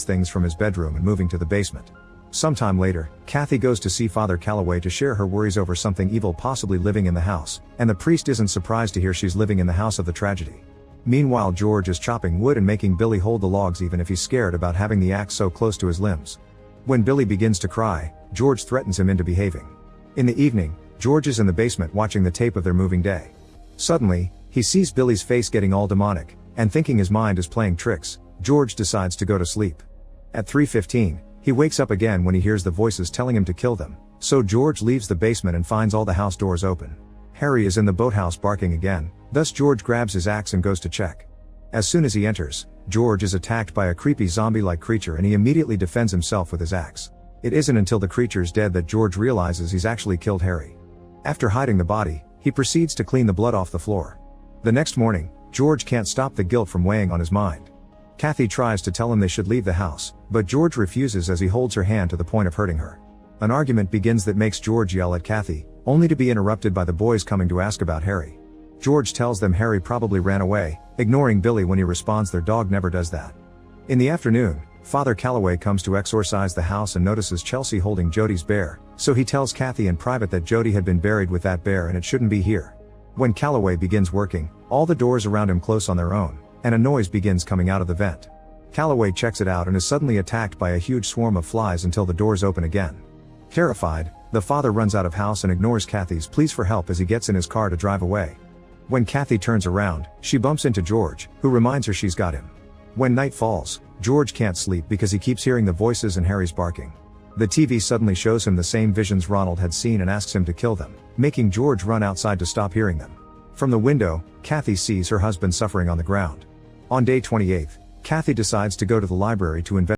things from his bedroom and moving to the basement. Sometime later, Kathy goes to see Father Calloway to share her worries over something evil possibly living in the house, and the priest isn't surprised to hear she's living in the house of the tragedy. Meanwhile, George is chopping wood and making Billy hold the logs even if he's scared about having the axe so close to his limbs. When Billy begins to cry, George threatens him into behaving. In the evening, George is in the basement watching the tape of their moving day. Suddenly, he sees Billy's face getting all demonic, and thinking his mind is playing tricks, George decides to go to sleep. At 3:15, he wakes up again when he hears the voices telling him to kill them, so George leaves the basement and finds all the house doors open. Harry is in the boathouse barking again, thus George grabs his axe and goes to check. As soon as he enters, George is attacked by a creepy zombie-like creature and he immediately defends himself with his axe. It isn't until the creature's dead that George realizes he's actually killed Harry. After hiding the body, he proceeds to clean the blood off the floor. The next morning, George can't stop the guilt from weighing on his mind. Kathy tries to tell him they should leave the house, but George refuses as he holds her hand to the point of hurting her. An argument begins that makes George yell at Kathy, only to be interrupted by the boys coming to ask about Harry. George tells them Harry probably ran away, ignoring Billy when he responds their dog never does that. In the afternoon, Father Calloway comes to exorcise the house and notices Chelsea holding Jody's bear, so he tells Kathy in private that Jody had been buried with that bear and it shouldn't be here. When Calloway begins working, all the doors around him close on their own, and a noise begins coming out of the vent. Calloway checks it out and is suddenly attacked by a huge swarm of flies until the doors open again. Terrified, the father runs out of house and ignores Kathy's pleas for help as he gets in his car to drive away. When Kathy turns around, she bumps into George, who reminds her she's got him. When night falls, George can't sleep because he keeps hearing the voices and Harry's barking. The TV suddenly shows him the same visions Ronald had seen and asks him to kill them, making George run outside to stop hearing them. From the window, Kathy sees her husband suffering on the ground. On day 28, Kathy decides to go to the library to investigate